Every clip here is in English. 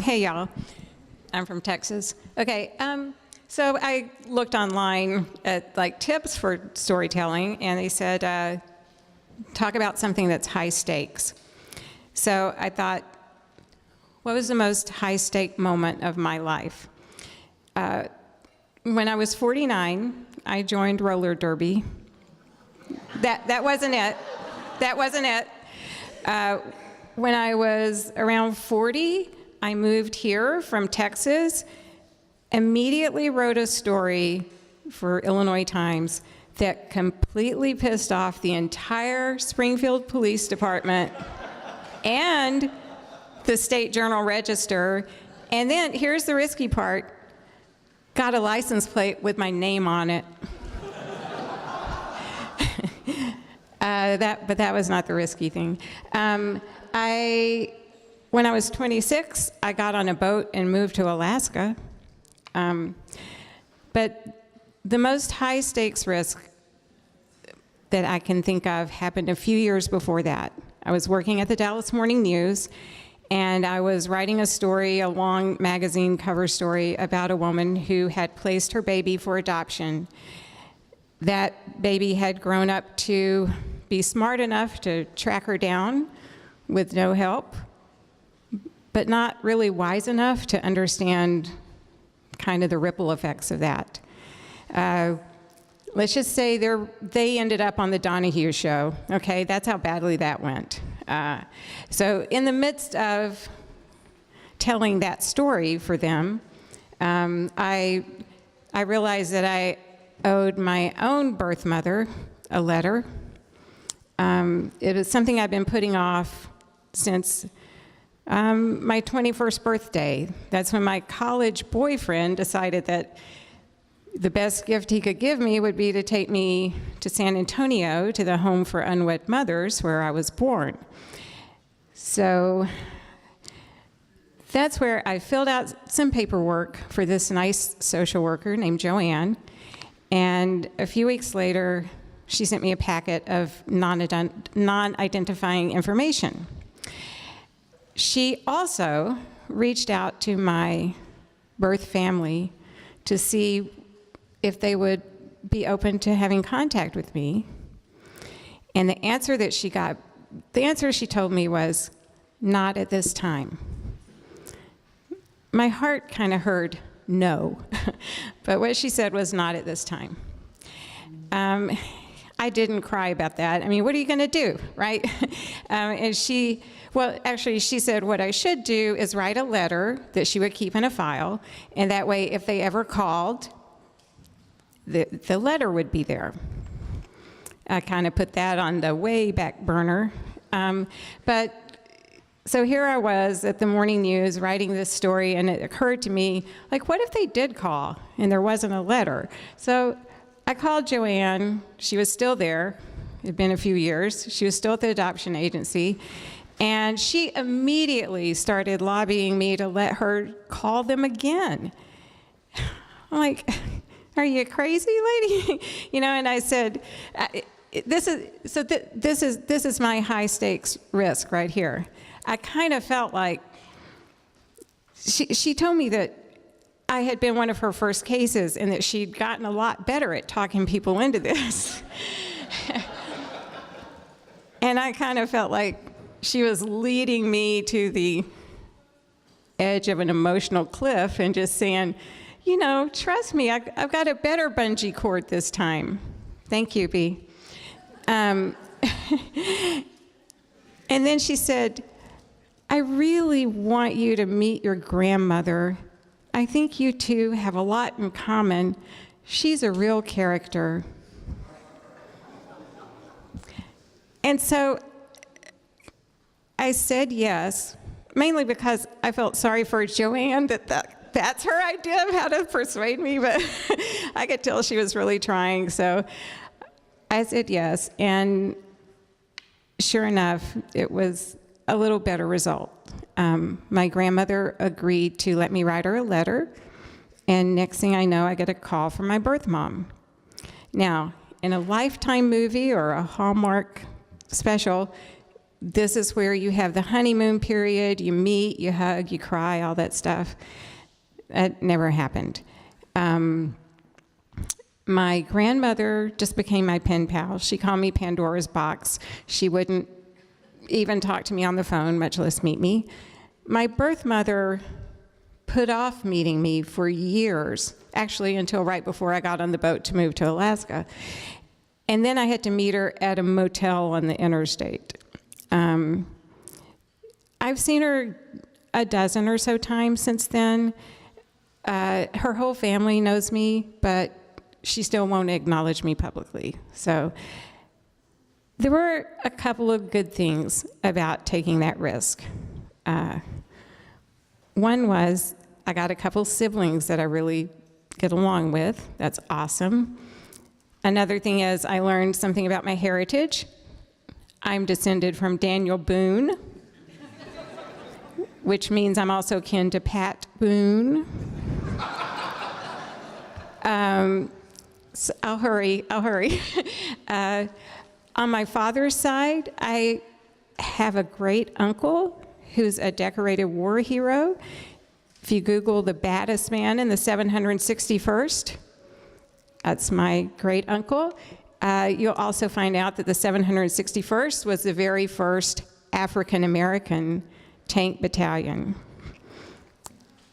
Hey, y'all. I'm from Texas. Okay, so I looked online at like tips for storytelling, and they said, talk about something that's high stakes. So I thought, what was the most high stake moment of my life? When I was 49, I joined roller derby. That wasn't it. That wasn't it. When I was around 40, I moved here from Texas, immediately wrote a story for Illinois Times that completely pissed off the entire Springfield Police Department and the State Journal-Register. And then, here's the risky part, got a license plate with my name on it. But that was not the risky thing. When I was 26, I got on a boat and moved to Alaska. But the most high stakes risk that I can think of happened a few years before that. I was working at the Dallas Morning News, and I was writing a story, a long magazine cover story about a woman who had placed her baby for adoption. That baby had grown up to be smart enough to track her down with no help, but not really wise enough to understand kind of the ripple effects of that. Let's just say they ended up on the Donahue show, okay? That's how badly that went. So in the midst of telling that story for them, I realized that I owed my own birth mother a letter. It was something I've been putting off since my 21st birthday. That's when my college boyfriend decided that the best gift he could give me would be to take me to San Antonio, to the home for unwed mothers, where I was born. So that's where I filled out some paperwork for this nice social worker named Joanne, and a few weeks later, she sent me a packet of non-identifying information. She also reached out to my birth family to see if they would be open to having contact with me. And the answer she told me was, not at this time. My heart kind of heard no, but what she said was not at this time. I didn't cry about that. I mean, what are you going to do, right? And she said what I should do is write a letter that she would keep in a file, and that way, if they ever called, the letter would be there. I kind of put that on the way back burner. So here I was at the morning news writing this story, and it occurred to me, like, what if they did call and there wasn't a letter? So I called Joanne. She was still there. It had been a few years. She was still at the adoption agency. And she immediately started lobbying me to let her call them again. I'm like, are you crazy, lady? And I said, this is my high stakes risk right here. I kind of felt like she told me that I had been one of her first cases and that she'd gotten a lot better at talking people into this. And I kind of felt like she was leading me to the edge of an emotional cliff and just saying, trust me, I've got a better bungee cord this time. Thank you, B. And then she said, I really want you to meet your grandmother. I think you two have a lot in common. She's a real character. And so I said yes, mainly because I felt sorry for Joanne that's her idea of how to persuade me, but I could tell she was really trying. So I said yes, and sure enough, it was a little better result. My grandmother agreed to let me write her a letter, and next thing I know, I get a call from my birth mom. Now, in a Lifetime movie or a Hallmark special, this is where you have the honeymoon period, you meet, you hug, you cry, all that stuff. That never happened. My grandmother just became my pen pal. She called me Pandora's box. She wouldn't even talk to me on the phone, much less meet me. My birth mother put off meeting me for years, actually until right before I got on the boat to move to Alaska. And then I had to meet her at a motel on the interstate. I've seen her a dozen or so times since then. Her whole family knows me, but she still won't acknowledge me publicly. So there were a couple of good things about taking that risk. One was I got a couple siblings that I really get along with. That's awesome. Another thing is I learned something about my heritage. I'm descended from Daniel Boone, which means I'm also kin to Pat Boone. So I'll hurry. On my father's side, I have a great uncle who's a decorated war hero. If you Google the baddest man in the 761st, that's my great uncle. You'll also find out that the 761st was the very first African-American tank battalion.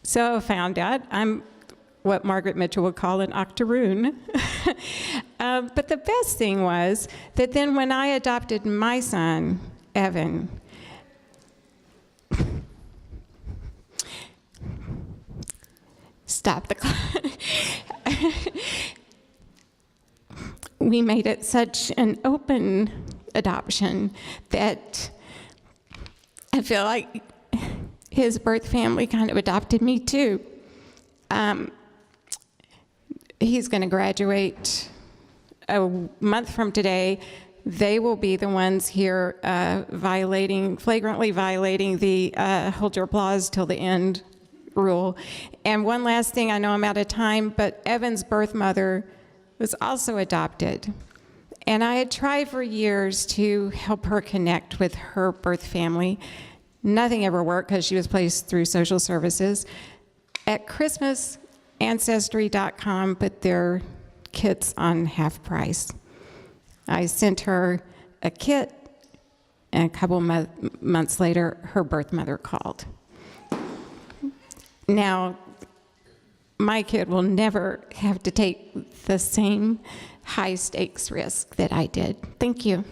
So I found out I'm what Margaret Mitchell would call an octoroon. But the best thing was that then when I adopted my son, Evan, stop the clock. We made it such an open adoption that I feel like his birth family kind of adopted me too. He's going to graduate a month from today. They will be the ones here flagrantly violating the hold your applause till the end rule. And one last thing, I know I'm out of time, but Evan's birth mother was also adopted. And I had tried for years to help her connect with her birth family. Nothing ever worked because she was placed through social services. At Christmas, Ancestry.com put their kits on half price. I sent her a kit, and a couple months later, her birth mother called. Now, my kid will never have to take the same high-stakes risk that I did. Thank you.